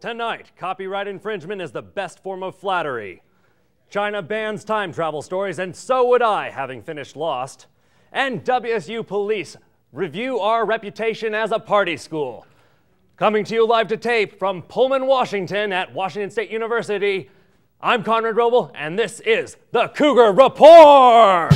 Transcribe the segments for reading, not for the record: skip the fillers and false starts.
Tonight, copyright infringement is the best form of flattery. China bans time travel stories, and so would I, having finished Lost. And WSU police review our reputation as a party school. Coming to you live to tape from Pullman, Washington at Washington State University, I'm Conrad Roble, and this is the Cougar Report!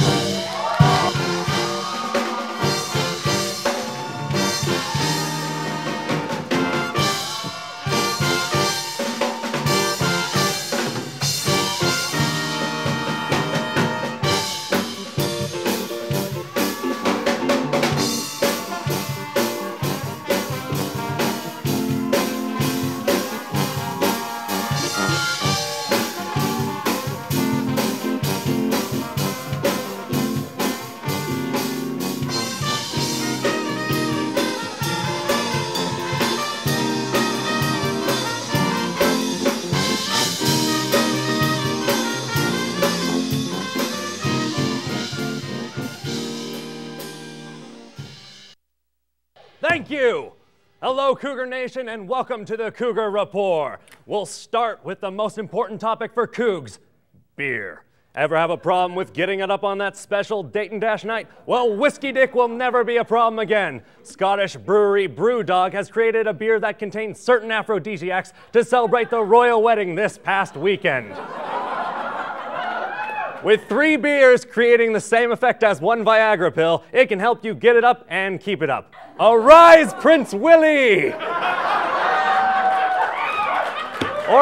Thank you! Hello, Cougar Nation, and welcome to the Cougar Report. We'll start with the most important topic for Cougs, beer. Ever have a problem with getting it up on that special date and dash night? Well, Whiskey Dick will never be a problem again. Scottish brewery Brewdog has created a beer that contains certain aphrodisiacs to celebrate the royal wedding this past weekend. With 3 beers creating the same effect as 1 Viagra pill, it can help you get it up and keep it up. Arise, Prince Willie! Or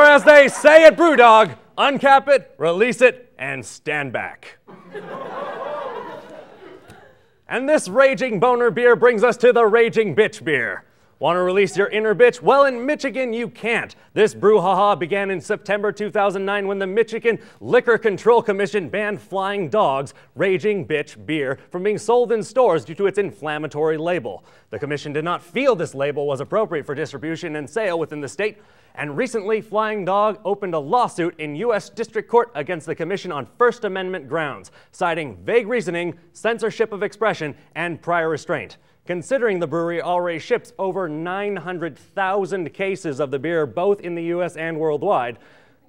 as they say at Brewdog, uncap it, release it, and stand back. And this Raging Boner beer brings us to the Raging Bitch beer. Want to release your inner bitch? Well, in Michigan, you can't. This brouhaha began in September 2009 when the Michigan Liquor Control Commission banned Flying Dog's Raging Bitch beer from being sold in stores due to its inflammatory label. The commission did not feel this label was appropriate for distribution and sale within the state, and recently Flying Dog opened a lawsuit in U.S. District Court against the commission on First Amendment grounds, citing vague reasoning, censorship of expression, and prior restraint. Considering the brewery already ships over 900,000 cases of the beer both in the U.S. and worldwide,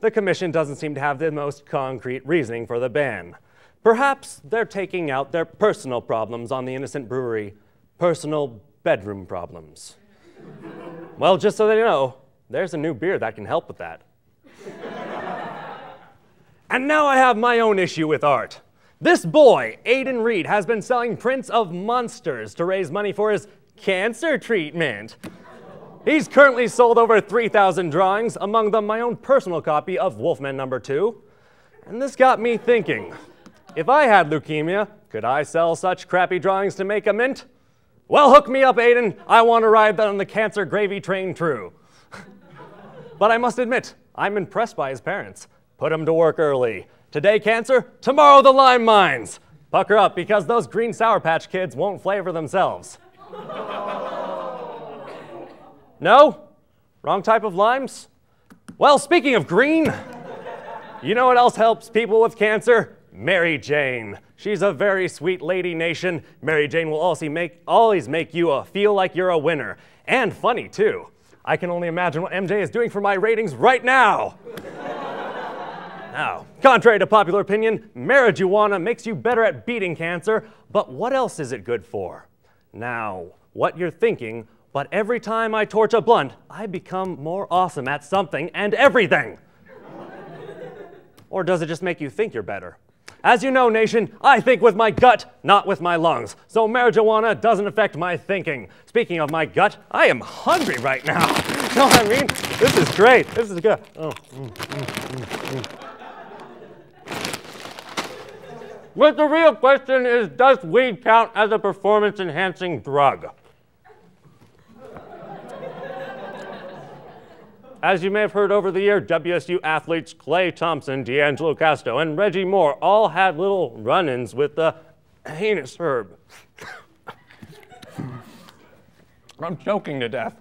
the commission doesn't seem to have the most concrete reasoning for the ban. Perhaps they're taking out their personal problems on the innocent brewery, personal bedroom problems. Well, just so they know, there's a new beer that can help with that. And now I have my own issue with art. This boy, Aiden Reed, has been selling prints of monsters to raise money for his cancer treatment. He's currently sold over 3,000 drawings, among them my own personal copy of Wolfman No. 2. And this got me thinking, if I had leukemia, could I sell such crappy drawings to make a mint? Well, hook me up, Aiden. I want to ride on the cancer gravy train true. But I must admit, I'm impressed by his parents. Put him to work early. Today, cancer, tomorrow the lime mines. Pucker up, because those green Sour Patch Kids won't flavor themselves. No? Wrong type of limes? Well, speaking of green, you know what else helps people with cancer? Mary Jane. She's a very sweet lady, Nation. Mary Jane will always make you feel like you're a winner. And funny, too. I can only imagine what MJ is doing for my ratings right now. Now, contrary to popular opinion, marijuana makes you better at beating cancer, but what else is it good for? Now, what you're thinking, but every time I torch a blunt, I become more awesome at something and everything. Or does it just make you think you're better? As you know, Nation, I think with my gut, not with my lungs. So marijuana doesn't affect my thinking. Speaking of my gut, I am hungry right now. You know what I mean? This is great. This is good. Oh. But the real question is, does weed count as a performance-enhancing drug? As you may have heard over the year, WSU athletes Klay Thompson, D'Angelo Casto, and Reggie Moore all had little run-ins with the heinous herb. I'm choking to death.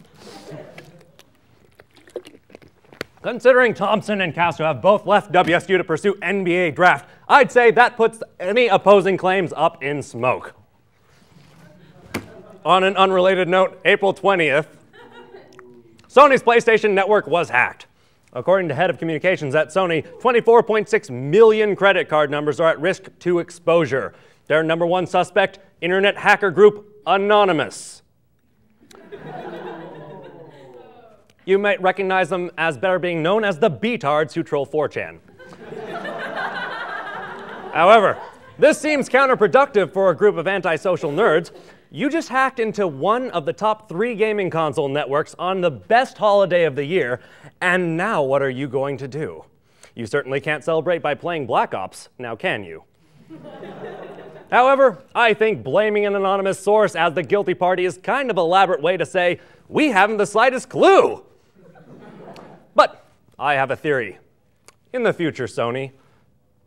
Considering Thompson and Castro have both left WSU to pursue NBA draft, I'd say that puts any opposing claims up in smoke. On an unrelated note, April 20th, Sony's PlayStation Network was hacked. According to head of communications at Sony, 24.6 million credit card numbers are at risk to exposure. Their number one suspect, internet hacker group Anonymous. You might recognize them as better being known as the beatards who troll 4chan. However, this seems counterproductive for a group of antisocial nerds. You just hacked into one of the top 3 gaming console networks on the best holiday of the year, and now what are you going to do? You certainly can't celebrate by playing Black Ops, now can you? However, I think blaming an anonymous source as the guilty party is kind of an elaborate way to say, we haven't the slightest clue. But I have a theory. In the future, Sony,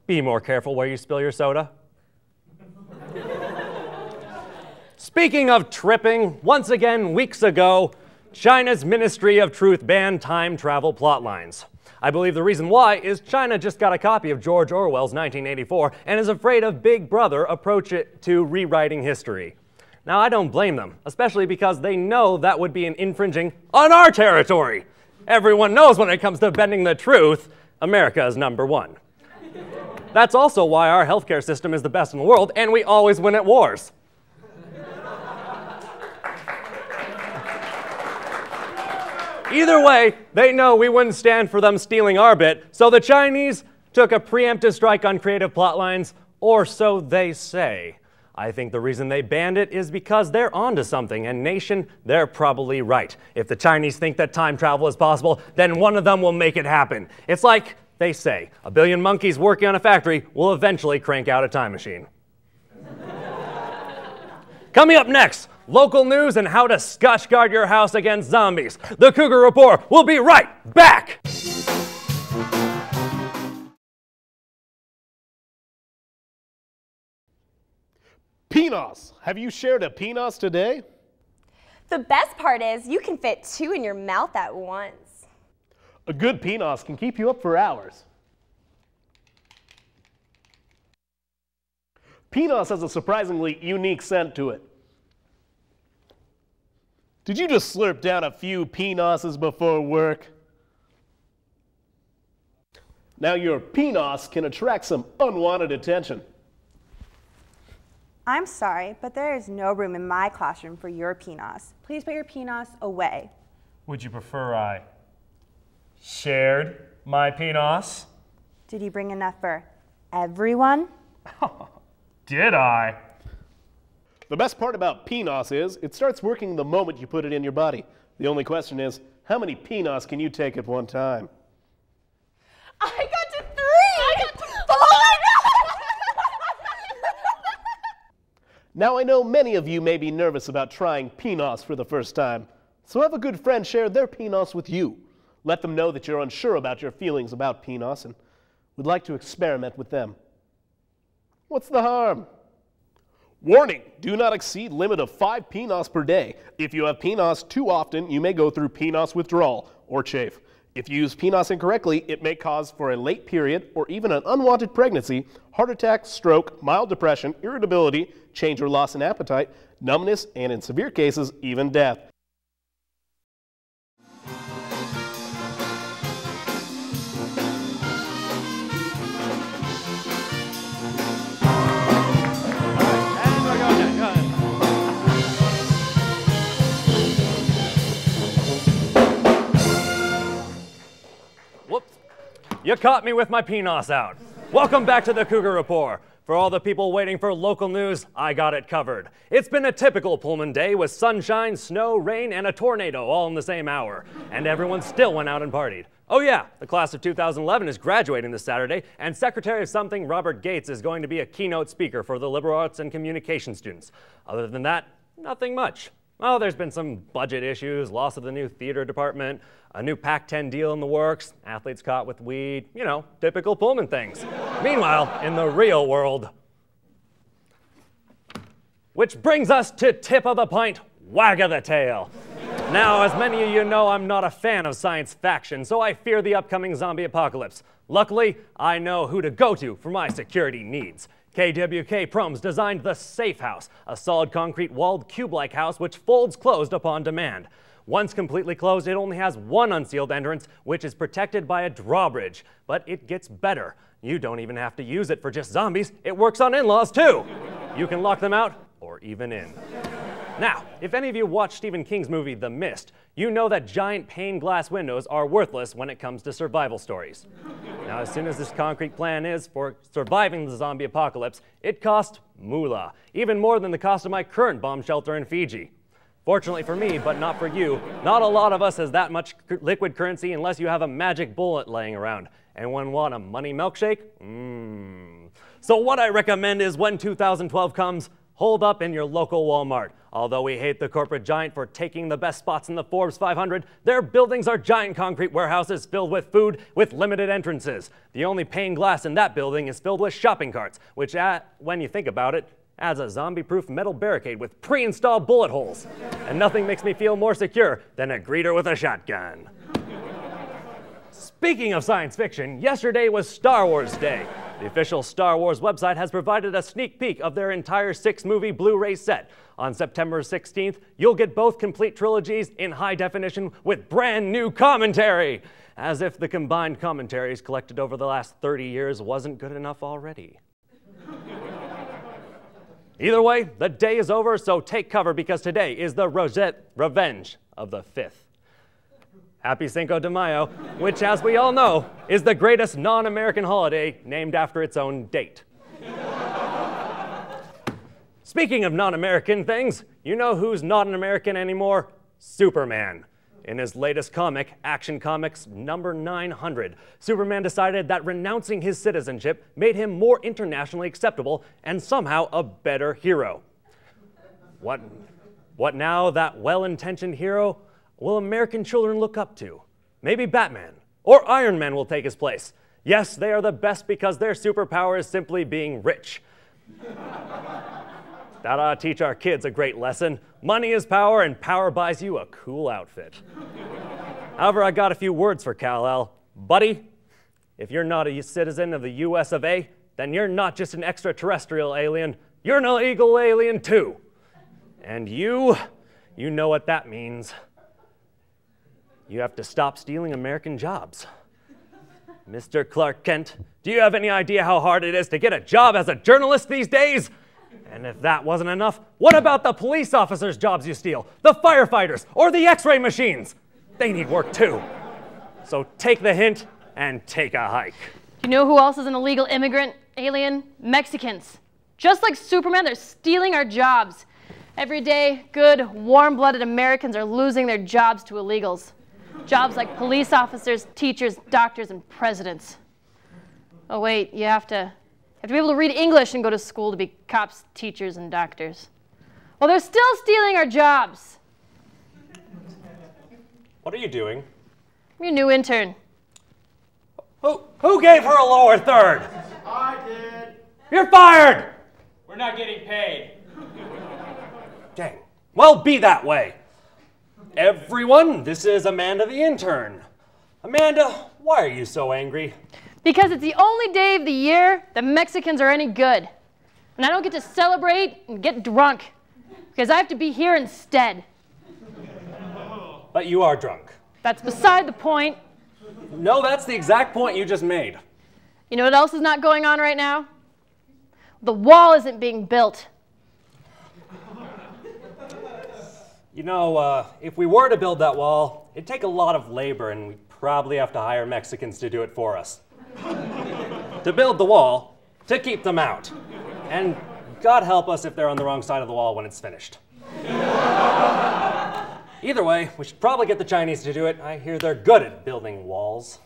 be more careful where you spill your soda. Speaking of tripping, once again, weeks ago, China's Ministry of Truth banned time travel plotlines. I believe the reason why is China just got a copy of George Orwell's 1984 and is afraid of Big Brother approach it to rewriting history. Now, I don't blame them, especially because they know that would be an infringing on our territory. Everyone knows when it comes to bending the truth, America is number one. That's also why our healthcare system is the best in the world and we always win at wars. Either way, they know we wouldn't stand for them stealing our bit, so the Chinese took a preemptive strike on creative plotlines, or so they say. I think the reason they banned it is because they're onto something, and nation, they're probably right. If the Chinese think that time travel is possible, then one of them will make it happen. It's like they say, a billion monkeys working on a factory will eventually crank out a time machine. Coming up next, local news and how to scotchguard your house against zombies. The Cougar Report will be right back! Peanuts. Have you shared a peanuts today? The best part is you can fit 2 in your mouth at once. A good peanuts can keep you up for hours. Peanuts has a surprisingly unique scent to it. Did you just slurp down a few peanuts before work? Now your peanuts can attract some unwanted attention. I'm sorry, but there is no room in my classroom for your peanuts. Please put your peanuts away. Would you prefer I shared my peanuts? Did you bring enough for everyone? Did I? The best part about peanuts is it starts working the moment you put it in your body. The only question is, how many peanuts can you take at one time? I got to 3! I got to 4! Now I know many of you may be nervous about trying peanuts for the first time, so have a good friend share their peanuts with you. Let them know that you're unsure about your feelings about peanuts and would like to experiment with them. What's the harm? Warning, do not exceed limit of 5 peanuts per day. If you have peanuts too often, you may go through peanuts withdrawal or chafe. If you use peanuts incorrectly, it may cause for a late period or even an unwanted pregnancy, heart attack, stroke, mild depression, irritability, change or loss in appetite, numbness, and in severe cases, even death. You caught me with my peanuts out. Welcome back to the Cougar Report. For all the people waiting for local news, I got it covered. It's been a typical Pullman day with sunshine, snow, rain, and a tornado all in the same hour. And everyone still went out and partied. Oh yeah, the class of 2011 is graduating this Saturday, and Secretary of Something Robert Gates is going to be a keynote speaker for the liberal arts and communication students. Other than that, nothing much. Well, there's been some budget issues, loss of the new theater department, a new Pac-10 deal in the works, athletes caught with weed, you know, typical Pullman things. Meanwhile, in the real world. Which brings us to tip of the pint, wag of the tail. Now, as many of you know, I'm not a fan of science faction, so I fear the upcoming zombie apocalypse. Luckily, I know who to go to for my security needs. KWK Proms designed the Safe House, a solid concrete walled cube-like house which folds closed upon demand. Once completely closed, it only has one unsealed entrance, which is protected by a drawbridge. But it gets better. You don't even have to use it for just zombies. It works on in-laws too. You can lock them out or even in. Now, if any of you watched Stephen King's movie The Mist, you know that giant pane glass windows are worthless when it comes to survival stories. Now, as soon as this concrete plan is for surviving the zombie apocalypse, it costs moolah, even more than the cost of my current bomb shelter in Fiji. Fortunately for me, but not for you, not a lot of us has that much liquid currency unless you have a magic bullet laying around. Anyone want a money milkshake? So what I recommend is when 2012 comes, hold up in your local Walmart. Although we hate the corporate giant for taking the best spots in the Forbes 500, their buildings are giant concrete warehouses filled with food with limited entrances. The only pane glass in that building is filled with shopping carts, which, when you think about it, adds a zombie-proof metal barricade with pre-installed bullet holes. And nothing makes me feel more secure than a greeter with a shotgun. Speaking of science fiction, yesterday was Star Wars Day. The official Star Wars website has provided a sneak peek of their entire 6-movie Blu-ray set. On September 16th, you'll get both complete trilogies in high definition with brand new commentary. As if the combined commentaries collected over the last 30 years wasn't good enough already. Either way, the day is over, so take cover because today is the Revenge of the Fifth. Happy Cinco de Mayo, which, as we all know, is the greatest non-American holiday named after its own date. Speaking of non-American things, you know who's not an American anymore? Superman. In his latest comic, Action Comics number 900, Superman decided that renouncing his citizenship made him more internationally acceptable and somehow a better hero. What now, that well-intentioned hero will American children look up to? Maybe Batman or Iron Man will take his place. Yes, they are the best because their superpower is simply being rich. That ought to teach our kids a great lesson. Money is power, and power buys you a cool outfit. However, I got a few words for Kal-El. Buddy, if you're not a citizen of the US of A, then you're not just an extraterrestrial alien, you're an illegal alien too. And you know what that means. You have to stop stealing American jobs. Mr. Clark Kent, do you have any idea how hard it is to get a job as a journalist these days? And if that wasn't enough, what about the police officers' jobs you steal, the firefighters, or the x-ray machines? They need work too. So take the hint and take a hike. You know who else is an illegal immigrant, alien? Mexicans. Just like Superman, they're stealing our jobs. Every day, good, warm-blooded Americans are losing their jobs to illegals. Jobs like police officers, teachers, doctors, and presidents. Oh wait, you have to be able to read English and go to school to be cops, teachers, and doctors. Well, they're still stealing our jobs. What are you doing? I'm your new intern. Who gave her a lower third? I did. You're fired! We're not getting paid. Dang. Well, be that way. Everyone, this is Amanda the intern. Amanda, why are you so angry? Because it's the only day of the year the Mexicans are any good. And I don't get to celebrate and get drunk because I have to be here instead. But you are drunk. That's beside the point. No, that's the exact point you just made. You know what else is not going on right now? The wall isn't being built. You know, if we were to build that wall, it'd take a lot of labor and we'd probably have to hire Mexicans to do it for us. To build the wall, to keep them out. And God help us if they're on the wrong side of the wall when it's finished. Either way, we should probably get the Chinese to do it. I hear they're good at building walls.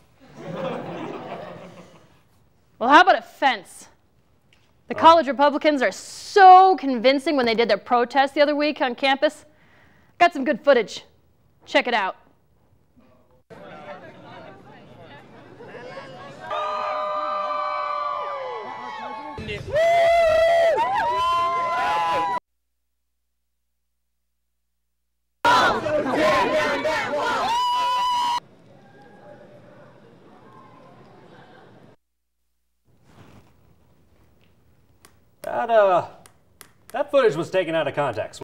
Well, how about a fence? The college Republicans are so convincing when they did their protest the other week on campus. Got some good footage. Check it out. That footage was taken out of context.